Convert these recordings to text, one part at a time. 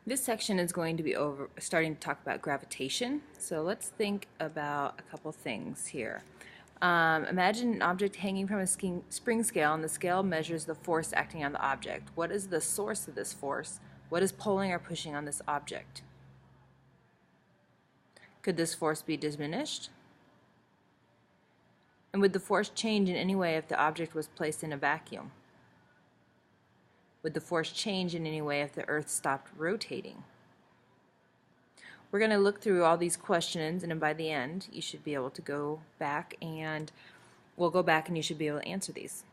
This section is going to be starting to talk about gravitation. So let's think about a couple things here. Imagine an object hanging from a spring scale, and the scale measures the force acting on the object. What is the source of this force? What is pulling or pushing on this object? Could this force be diminished? And would the force change in any way if the object was placed in a vacuum? Would the force change in any way if the Earth stopped rotating? We're going to look through all these questions, and then by the end you should be able to go back, and we'll go back and you should be able to answer these.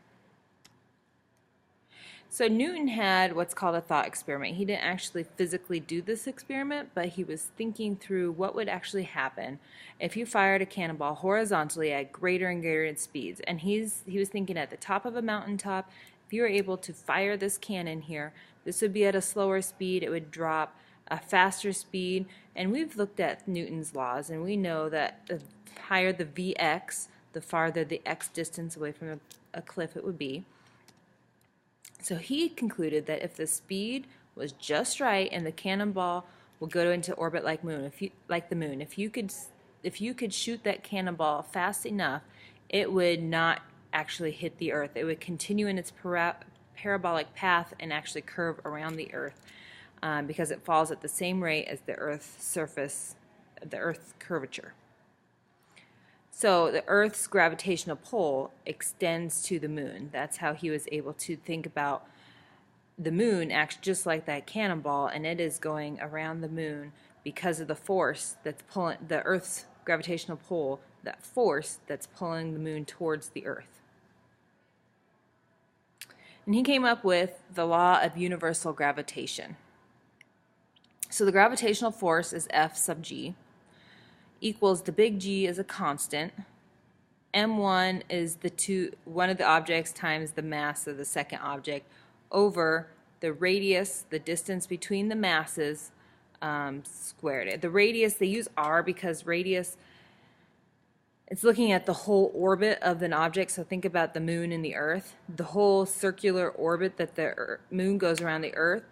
So Newton had what's called a thought experiment. He didn't actually physically do this experiment, but he was thinking through what would actually happen if you fired a cannonball horizontally at greater and greater speeds. And he was thinking at the top of a mountaintop, if you were able to fire this cannon here, this would be at a slower speed, it would drop a faster speed, and we've looked at Newton's laws, and we know that the higher the Vx, the farther the x distance away from a cliff it would be. So he concluded that if the speed was just right and the cannonball would go into orbit like the moon, if you could shoot that cannonball fast enough, it would not actually hit the Earth. It would continue in its parabolic path and actually curve around the Earth because it falls at the same rate as the Earth's surface, the Earth's curvature. So the Earth's gravitational pull extends to the moon. That's how he was able to think about the moon acts just like that cannonball, and it is going around the moon because of the force that's pulling the Earth's gravitational pull, that force that's pulling the moon towards the Earth. And he came up with the law of universal gravitation. So the gravitational force is F sub g equals the big G is a constant. M1 is one of the objects times the mass of the second object over the radius, the distance between the masses, squared. The radius, they use R because radius, it's looking at the whole orbit of an object. So think about the moon and the Earth. The whole circular orbit that the moon goes around the Earth,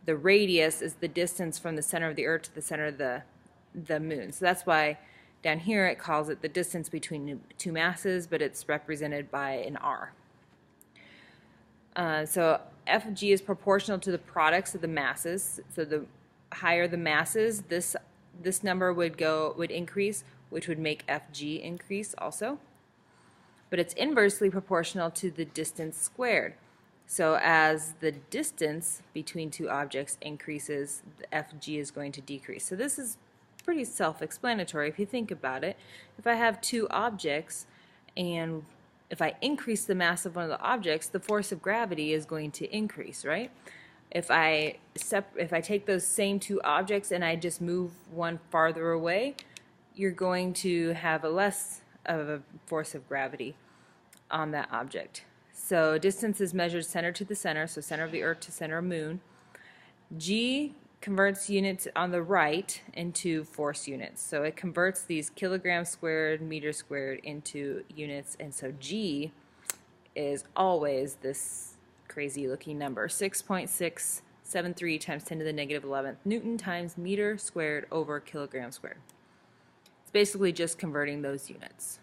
the radius is the distance from the center of the Earth to the center of the moon. So that's why down here it calls it the distance between two masses, but it's represented by an R. So F of G is proportional to the products of the masses. So the higher the masses, this number would increase, which would make FG increase also. But it's inversely proportional to the distance squared. So as the distance between two objects increases, the FG is going to decrease. So this is pretty self-explanatory if you think about it. If I have two objects, and if I increase the mass of one of the objects, the force of gravity is going to increase, right? If I take those same two objects and I just move one farther away, you're going to have a less of a force of gravity on that object. So distance is measured center to the center, so center of the Earth to center of moon. G converts units on the right into force units. So it converts these kilograms squared, meters squared into units, and so G is always this crazy looking number, 6.673 times 10 to the negative 11th Newton times meter squared over kilogram squared. It's basically just converting those units.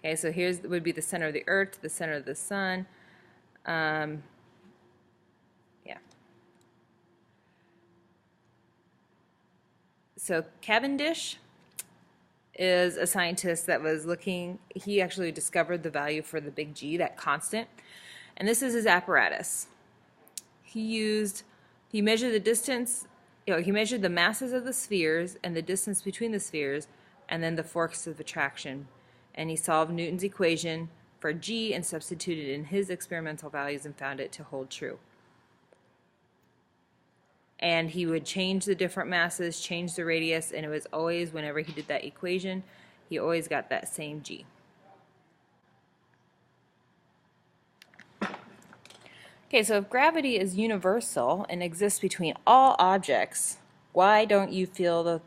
Okay, so here's would be the center of the Earth to the center of the Sun. Yeah. So Cavendish is a scientist that was looking, he actually discovered the value for the big G, that constant, and this is his apparatus. He measured the distance, he measured the masses of the spheres and the distance between the spheres, and then the force of attraction, and he solved Newton's equation for G and substituted in his experimental values and found it to hold true. And he would change the different masses, change the radius, and it was always, whenever he did that equation, he always got that same G. Okay, so if gravity is universal and exists between all objects, why don't you feel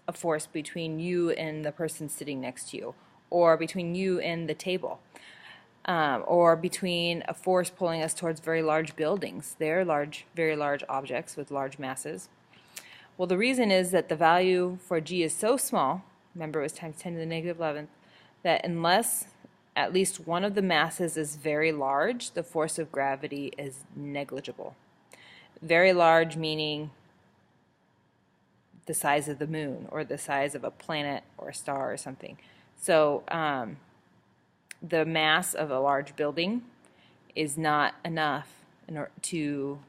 a force between you and the person sitting next to you, or between you and the table? or between a force pulling us towards very large buildings. They're large, very large objects with large masses. Well, the reason is that the value for g is so small, remember it was times 10 to the negative 11th, that unless at least one of the masses is very large, the force of gravity is negligible. Very large meaning the size of the moon or the size of a planet or a star or something. So the mass of a large building is not enough in order to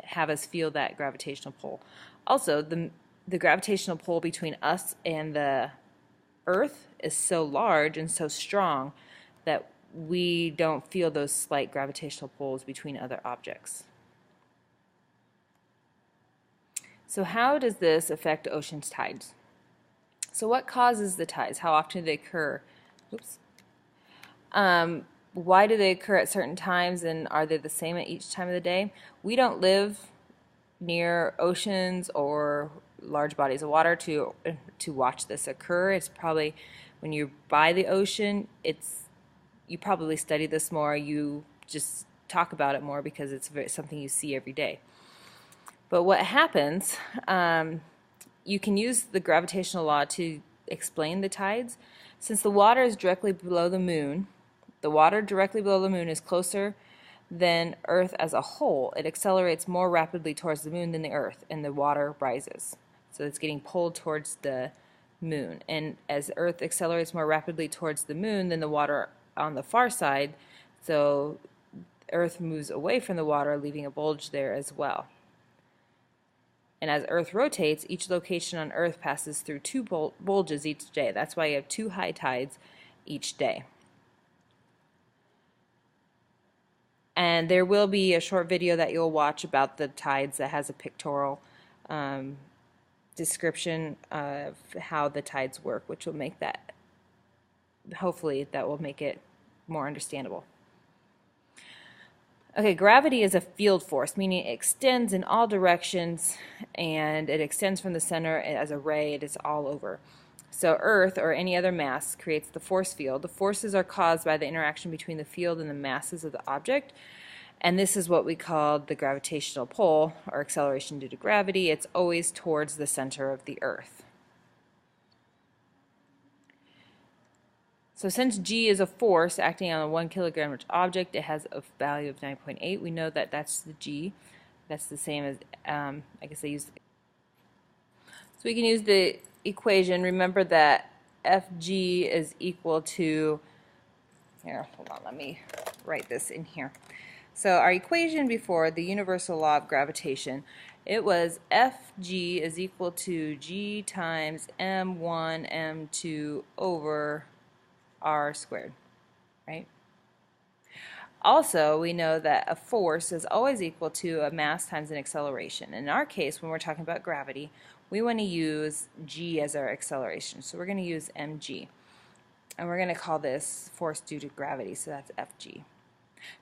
have us feel that gravitational pull. Also, the gravitational pull between us and the Earth is so large and so strong that we don't feel those slight gravitational pulls between other objects. So how does this affect ocean's tides? So what causes the tides? How often do they occur? Oops. Why do they occur at certain times, and are they the same at each time of the day? We don't live near oceans or large bodies of water to watch this occur. It's probably when you're by the ocean, you probably study this more. You just talk about it more because it's something you see every day. But what happens, you can use the gravitational law to explain the tides. Since the water is directly below the moon, the water directly below the moon is closer than Earth as a whole. It accelerates more rapidly towards the moon than the Earth, and the water rises. So it's getting pulled towards the moon. And as Earth accelerates more rapidly towards the moon than the water on the far side, so Earth moves away from the water, leaving a bulge there as well. And as Earth rotates, each location on Earth passes through two bulges each day. That's why you have 2 high tides each day. And there will be a short video that you'll watch about the tides that has a pictorial description of how the tides work, which will make that, hopefully, that will make it more understandable. Okay, gravity is a field force, meaning it extends in all directions, and it extends from the center as a ray. It is all over. So Earth, or any other mass, creates the force field. The forces are caused by the interaction between the field and the masses of the object, and this is what we call the gravitational pull, or acceleration due to gravity. It's always towards the center of the Earth. So since g is a force acting on a 1 kilogram object, it has a value of 9.8. We know that that's the g. That's the same as, I guess I used. So we can use the equation. Remember that Fg is equal to, here, hold on, let me write this in here. So our equation before, the universal law of gravitation, it was Fg is equal to g times m1 m2 over r squared, right? Also, we know that a force is always equal to a mass times an acceleration. In our case, when we're talking about gravity, we want to use g as our acceleration. So we're going to use mg. And we're going to call this force due to gravity, so that's Fg.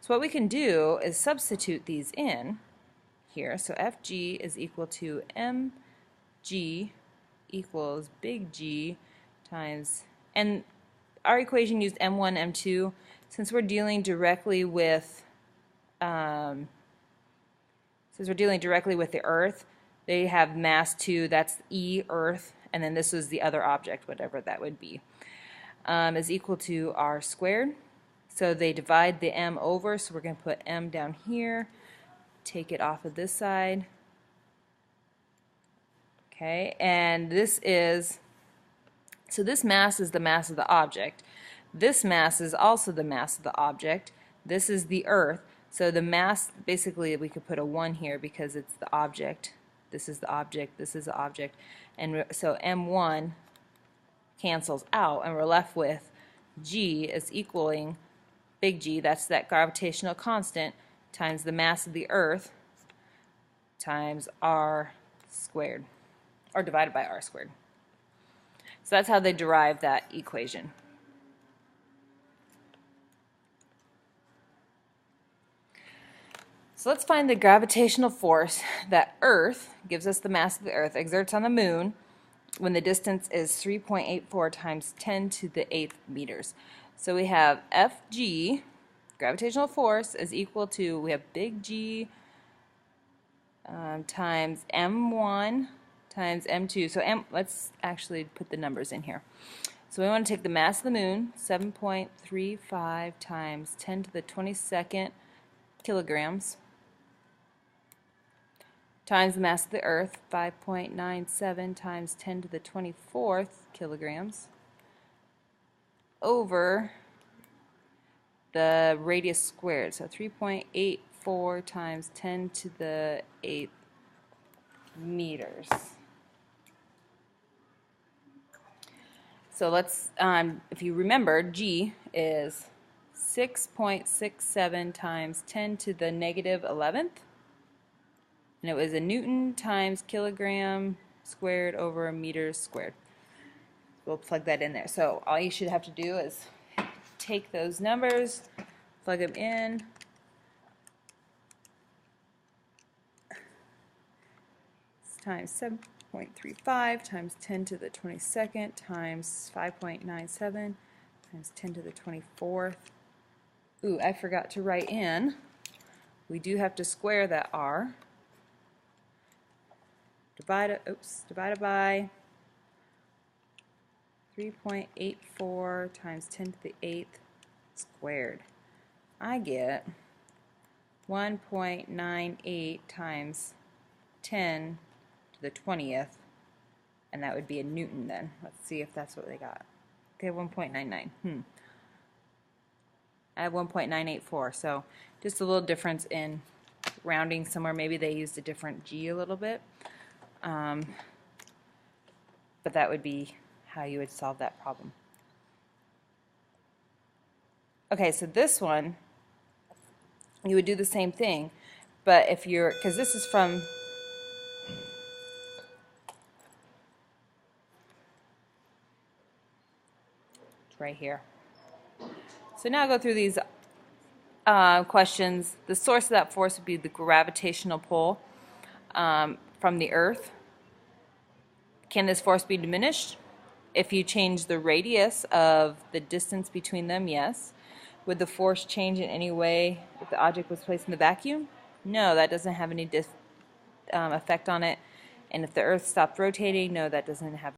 So what we can do is substitute these in here. So Fg is equal to mg equals big G times, and our equation used m1, m2. Since we're dealing directly with the Earth, they have mass 2. That's E, Earth, and then this was the other object, whatever that would be, is equal to r squared. So they divide the m over, so we're going to put m down here, take it off of this side. Okay, and this is, so this mass is the mass of the object. This mass is also the mass of the object. This is the Earth. So the mass, basically we could put a 1 here because it's the object. This is the object, this is the object. And so m1 cancels out, and we're left with g is equaling big G, that's that gravitational constant, times the mass of the Earth times r squared, or divided by r squared. So that's how they derive that equation. So let's find the gravitational force that Earth, gives us the mass of the Earth, exerts on the moon when the distance is 3.84 times 10 to the 8th meters. So we have Fg gravitational force is equal to, we have big G times M1 times M2. So let's actually put the numbers in here. So we want to take the mass of the moon, 7.35 times 10 to the 22nd kilograms, times the mass of the Earth, 5.97 times 10 to the 24th kilograms, over the radius squared, so 3.84 times 10 to the 8th meters. So let's, if you remember, G is 6.67 times 10 to the negative 11th, and it was a Newton times kilogram squared over meters squared. We'll plug that in there. So all you should have to do is take those numbers, plug them in, times 7.35 times 10 to the 22nd times 5.97 times 10 to the 24th. Ooh, I forgot to write in. We do have to square that R. Divided by 3.84 times 10 to the 8th squared. I get 1.98 times 10 to the 20th, and that would be a Newton then. Let's see if that's what they got. Okay, 1.99. I have 1.984, so just a little difference in rounding somewhere. Maybe they used a different G a little bit, but that would be how you would solve that problem. Okay, so this one, you would do the same thing, but if you're, because this is from, it's right here. So now I'll go through these questions. The source of that force would be the gravitational pull from the Earth. Can this force be diminished? If you change the radius of the distance between them, yes. Would the force change in any way if the object was placed in the vacuum? No, that doesn't have any effect on it. And if the Earth stopped rotating, no, that doesn't have